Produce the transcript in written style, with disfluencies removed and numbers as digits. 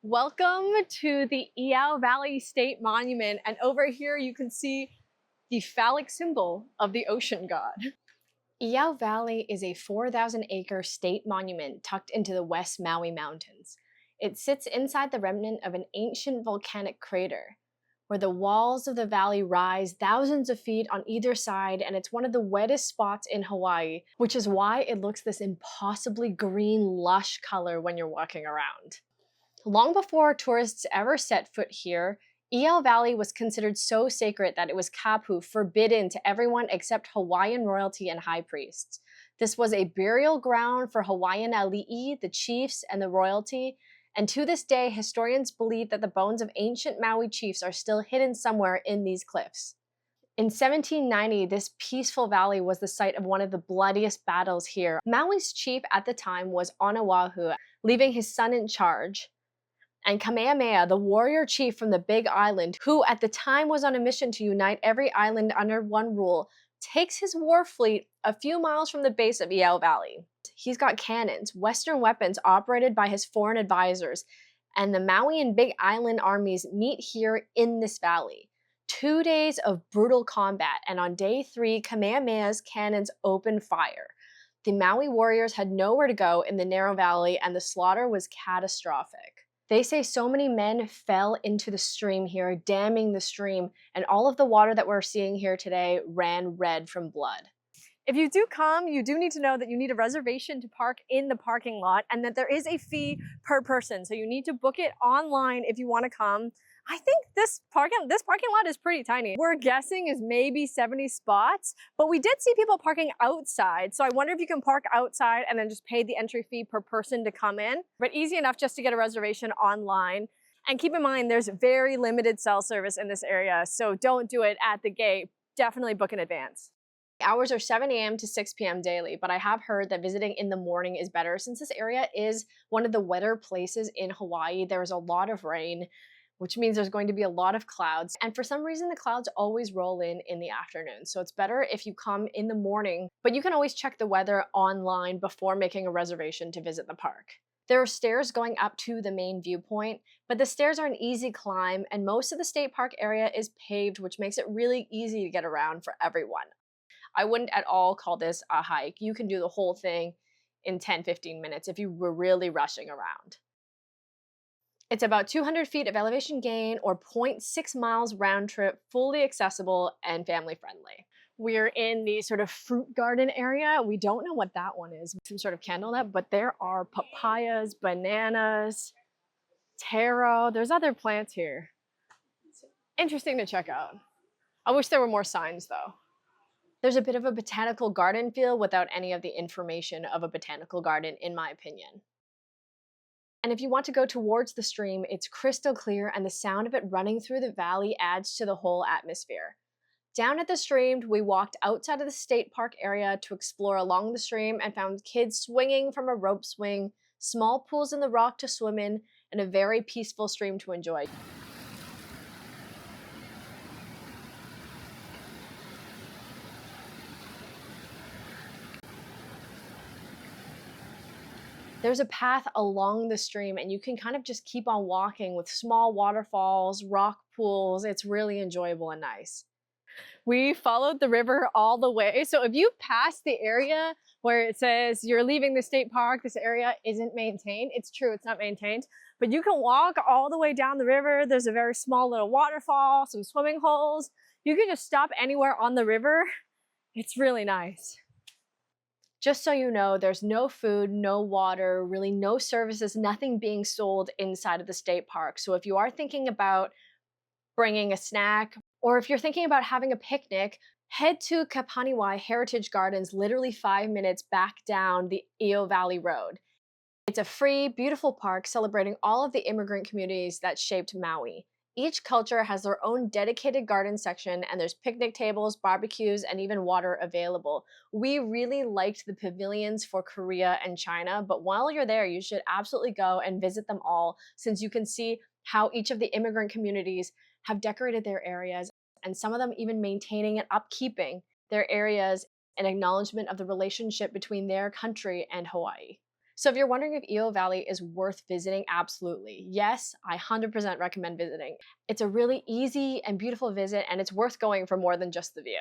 Welcome to the Iao Valley State Monument, and over here you can see the phallic symbol of the ocean god. Iao Valley is a 4,000-acre state monument tucked into the West Maui Mountains. It sits inside the remnant of an ancient volcanic crater, where the walls of the valley rise thousands of feet on either side, and it's one of the wettest spots in Hawaii, which is why it looks this impossibly green, lush color when you're walking around. Long before tourists ever set foot here, Iao Valley was considered so sacred that it was kapu, forbidden to everyone except Hawaiian royalty and high priests. This was a burial ground for Hawaiian ali'i, the chiefs, and the royalty, and to this day, historians believe that the bones of ancient Maui chiefs are still hidden somewhere in these cliffs. In 1790, this peaceful valley was the site of one of the bloodiest battles here. Maui's chief at the time was on Oahu, leaving his son in charge. And Kamehameha, the warrior chief from the Big Island, who at the time was on a mission to unite every island under one rule, takes his war fleet a few miles from the base of Iao Valley. He's got cannons, Western weapons operated by his foreign advisors, and the Maui and Big Island armies meet here in this valley. 2 days of brutal combat, and on day 3, Kamehameha's cannons opened fire. The Maui warriors had nowhere to go in the narrow valley, and the slaughter was catastrophic. They say so many men fell into the stream here, damming the stream, and all of the water that we're seeing here today ran red from blood. If you do come, you do need to know that you need a reservation to park in the parking lot and that there is a fee per person. So you need to book it online if you want to come. I think this parking lot is pretty tiny. We're guessing is maybe 70 spots, but we did see people parking outside. So I wonder if you can park outside and then just pay the entry fee per person to come in. But easy enough just to get a reservation online. And keep in mind, there's very limited cell service in this area, so don't do it at the gate. Definitely book in advance. Hours are 7 a.m. to 6 p.m. daily, but I have heard that visiting in the morning is better since this area is one of the wetter places in Hawaii. There's a lot of rain, which means there's going to be a lot of clouds. And for some reason, the clouds always roll in the afternoon. So it's better if you come in the morning, but you can always check the weather online before making a reservation to visit the park. There are stairs going up to the main viewpoint, but the stairs are an easy climb, and most of the state park area is paved, which makes it really easy to get around for everyone. I wouldn't at all call this a hike. You can do the whole thing in 10-15 minutes if you were really rushing around. It's about 200 feet of elevation gain or 0.6 miles round trip, fully accessible and family friendly. We're in the sort of fruit garden area. We don't know what that one is, some sort of candle nut, but there are papayas, bananas, taro. There's other plants here. It's interesting to check out. I wish there were more signs though. There's a bit of a botanical garden feel without any of the information of a botanical garden, in my opinion. And if you want to go towards the stream, it's crystal clear and the sound of it running through the valley adds to the whole atmosphere. Down at the stream, we walked outside of the state park area to explore along the stream and found kids swinging from a rope swing, small pools in the rock to swim in, and a very peaceful stream to enjoy. There's a path along the stream and you can kind of just keep on walking with small waterfalls, rock pools. It's really enjoyable and nice. We followed the river all the way. So if you pass the area where it says you're leaving the state park, this area isn't maintained. It's true, it's not maintained, but you can walk all the way down the river. There's a very small little waterfall, some swimming holes. You can just stop anywhere on the river. It's really nice. Just so you know, there's no food, no water, really no services, nothing being sold inside of the state park. So if you are thinking about bringing a snack, or if you're thinking about having a picnic, head to Kepaniwai Heritage Gardens, literally 5 minutes back down the Iao Valley Road. It's a free, beautiful park celebrating all of the immigrant communities that shaped Maui. Each culture has their own dedicated garden section, and there's picnic tables, barbecues, and even water available. We really liked the pavilions for Korea and China, but while you're there, you should absolutely go and visit them all, since you can see how each of the immigrant communities have decorated their areas, and some of them even maintaining and upkeeping their areas in acknowledgement of the relationship between their country and Hawaii. So if you're wondering if ʻīao Valley is worth visiting, absolutely. Yes, I 100% recommend visiting. It's a really easy and beautiful visit, and it's worth going for more than just the view.